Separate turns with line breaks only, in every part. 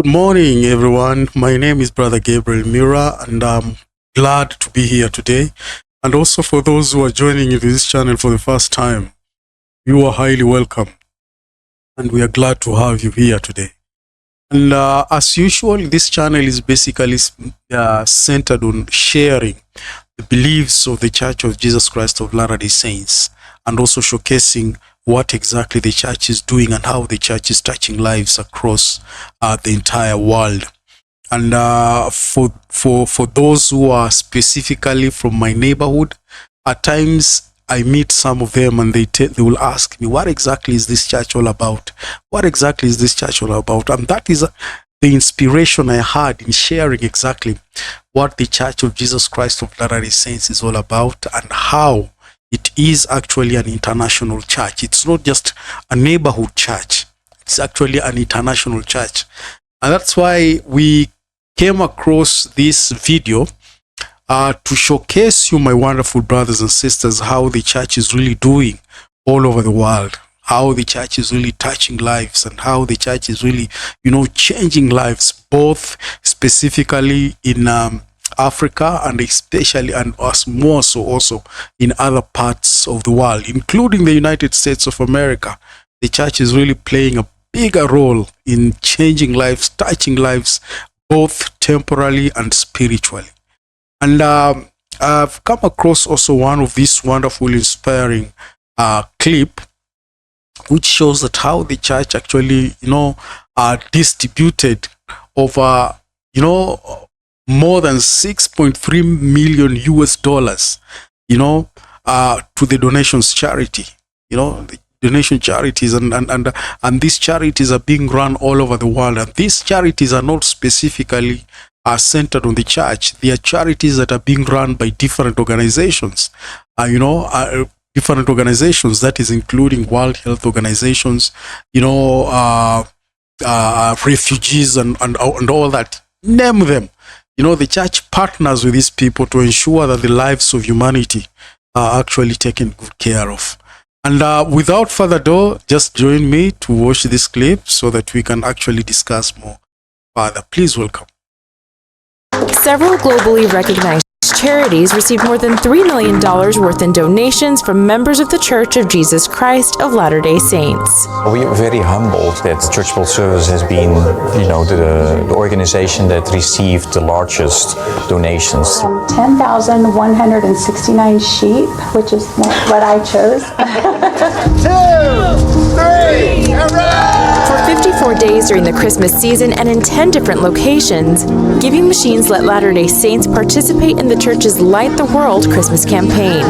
Good morning, everyone. My name is Brother Gabriel Mura, and I'm glad to be here today. And also for those who are joining this channel for the first time, you are highly welcome. And we are glad to have you here today. And as usual, this channel is basically centered on sharing the beliefs of the Church of Jesus Christ of Latter-day Saints, and also showcasing what exactly the church is doing and how the church is touching lives across the entire world. And for those who are specifically from my neighborhood, at times I meet some of them and they will ask me, what exactly is this church all about? What exactly is this church all about? And that is the inspiration I had in sharing exactly what the Church of Jesus Christ of Latter-day Saints is all about, and how it is actually an international church. It's not just a neighborhood church. It's actually an international church. And that's why we came across this video to showcase you, my wonderful brothers and sisters, how the church is really doing all over the world, how the church is really touching lives, and how the church is really, changing lives, both specifically in Africa, and especially, and us more so also in other parts of the world, including the United States of America. The church is really playing a bigger role in changing lives, touching lives, both temporally and spiritually. And I've come across also one of these wonderful, inspiring clip, which shows that how the church actually, distributed over, more than 6.3 million US dollars, to the donations charity, the donation charities, and these charities are being run all over the world. And these charities are not specifically centered on the church. They are charities that are being run by different organizations, different organizations, that is including World Health Organizations, refugees and all that, name them. The church partners with these people to ensure that the lives of humanity are actually taken good care of. And without further ado, just join me to watch this clip so that we can actually discuss more further. Please welcome.
Several globally recognized charities received more than $3 million worth in donations from members of the Church of Jesus Christ of Latter-day Saints.
We are very humbled that Church World Service has been, the organization that received the largest donations.
10,169 sheep, which is what I chose.
2, 3, hooray! For 54 days during the Christmas season and in 10 different locations, Giving Machines let Latter-day Saints participate in the church's Light the World Christmas campaign.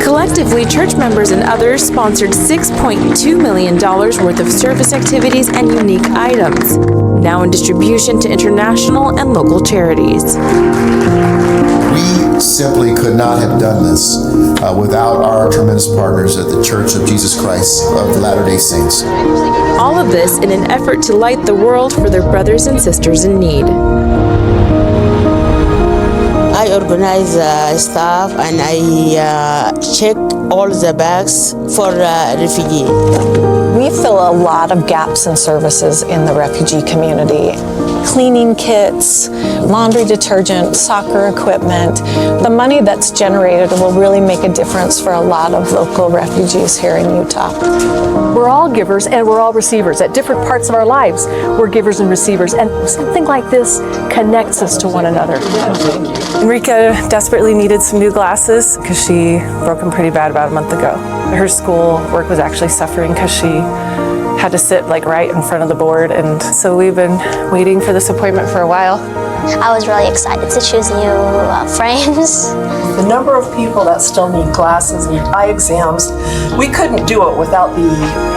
Collectively, church members and others sponsored $6.2 million worth of service activities and unique items, now in distribution to international and local charities.
We simply could not have done this without our tremendous partners at the Church of Jesus Christ of Latter-day Saints.
All of this in an effort to light the world for their brothers and sisters in need.
I organize stuff and I check all the bags for refugee.
We fill a lot of gaps in services in the refugee community. Cleaning kits, laundry detergent, soccer equipment. The money that's generated will really make a difference for a lot of local refugees here in Utah.
We're all givers and we're all receivers. At different parts of our lives, we're givers and receivers. And something like this connects us to one another.
Enrica desperately needed some new glasses because she broke them pretty bad about a month ago. Her school work was actually suffering because she had to sit right in front of the board, and so we've been waiting for this appointment for a while.
I was really excited to choose new frames.
The number of people that still need glasses, need eye exams, we couldn't do it without the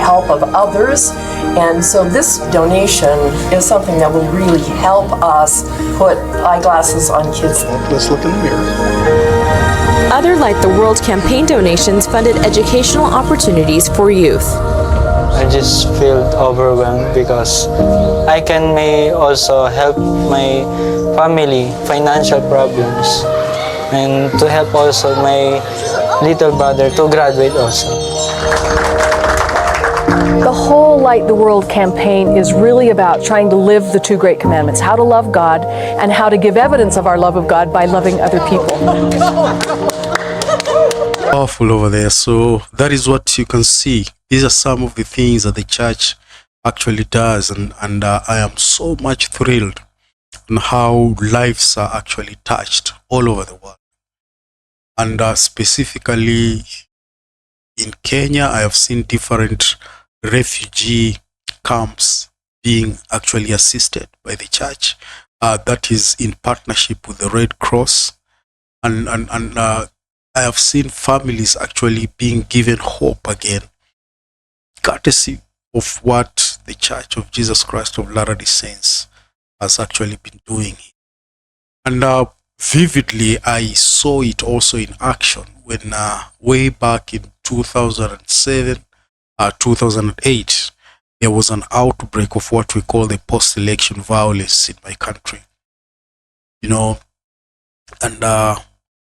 help of others, and so this donation is something that will really help us put eyeglasses on kids.
Let's look in the mirror.
Other Light the World campaign donations funded educational opportunities for youth.
I just feel overwhelmed because I may also help my family financial problems and to help also my little brother to graduate also.
The whole Light the World campaign is really about trying to live the two great commandments, how to love God and how to give evidence of our love of God by loving other people.
Powerful over there. So that is what you can see. These are some of the things that the church actually does, and I am so much thrilled on how lives are actually touched all over the world. And specifically in Kenya, I have seen different refugee camps being actually assisted by the church. That is in partnership with the Red Cross. And I have seen families actually being given hope again, courtesy of what the Church of Jesus Christ of Latter-day Saints has actually been doing. And vividly, I saw it also in action when way back in 2007, 2008, there was an outbreak of what we call the post-election violence in my country. You know, and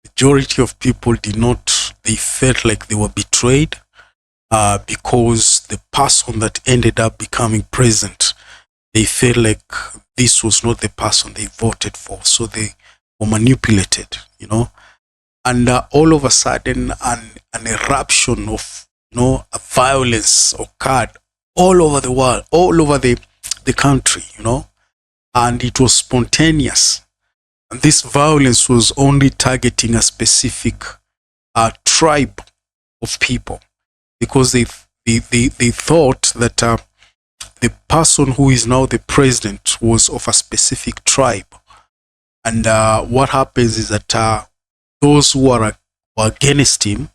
majority of people they felt like they were betrayed because the person that ended up becoming president, they felt like this was not the person they voted for, so they were manipulated, you know. And all of a sudden, an eruption of, you know, violence occurred all over the world, all over the country, you know, and it was spontaneous. And this violence was only targeting a specific tribe of people, because they thought that the person who is now the president was of a specific tribe. And what happens is that those who are against him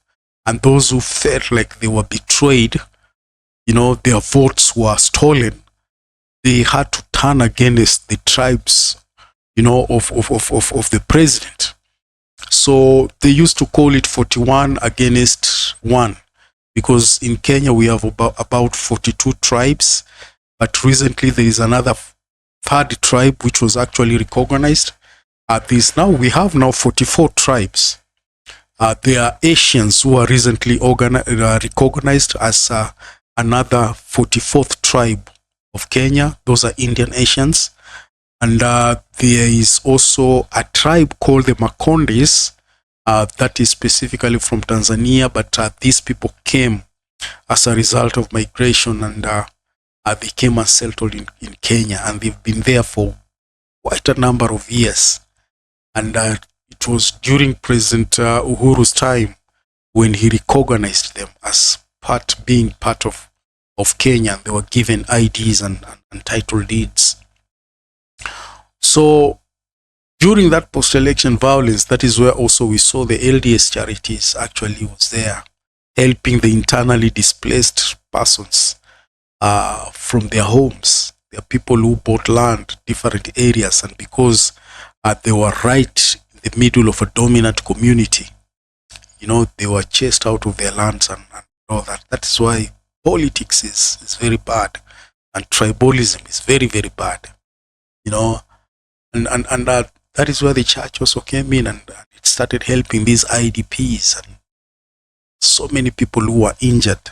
and those who felt like they were betrayed, you know, their votes were stolen, they had to turn against the tribes, you know, of the president. So they used to call it 41 against 1, because in Kenya we have about 42 tribes, but recently there is another third tribe which was actually recognized. We have now 44 tribes. There are Asians who are recently recognized as another 44th tribe of Kenya. Those are Indian Asians. And there is also a tribe called the Makondis that is specifically from Tanzania, but these people came as a result of migration, and they came and settled in Kenya, and they've been there for quite a number of years. And it was during President Uhuru's time when he recognized them as being part of Kenya. They were given IDs and title deeds. So during that post-election violence, that is where also we saw the LDS charities actually was there, helping the internally displaced persons from their homes. There are people who bought land, different areas, and because they were right in the middle of a dominant community, you know, they were chased out of their lands and all that. That is why politics is very bad, and tribalism is very, very bad, you know. And that is where the church also came in, and it started helping these IDPs and so many people who were injured,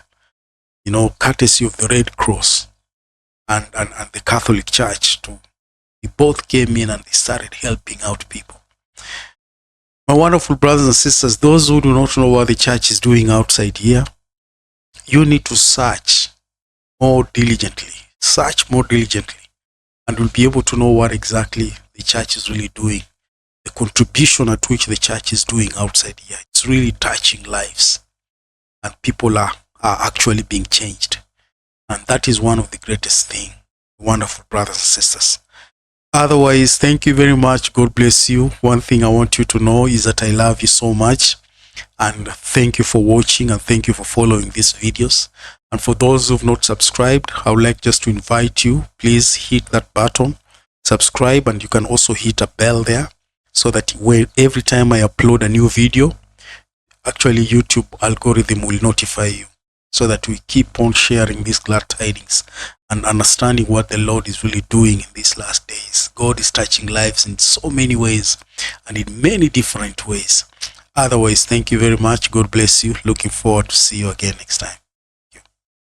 you know, courtesy of the Red Cross and the Catholic Church too. They both came in and they started helping out people. My wonderful brothers and sisters, those who do not know what the church is doing outside here, you need to search more diligently. Search more diligently, and you'll be able to know what exactly the church is really doing, the contribution at which the church is doing outside here. It's really touching lives, and people are actually being changed. And that is one of the greatest things, wonderful brothers and sisters. Otherwise, thank you very much. God bless you. One thing I want you to know is that I love you so much. And thank you for watching, and thank you for following these videos. And for those who've not subscribed, I would like just to invite you, please hit that button, subscribe, and you can also hit a bell there so that every time I upload a new video, actually YouTube algorithm will notify you, so that we keep on sharing these glad tidings and understanding what the Lord is really doing in these last days. God is touching lives in so many ways and in many different ways. Otherwise, thank you very much. God bless you. Looking forward to see you again next time.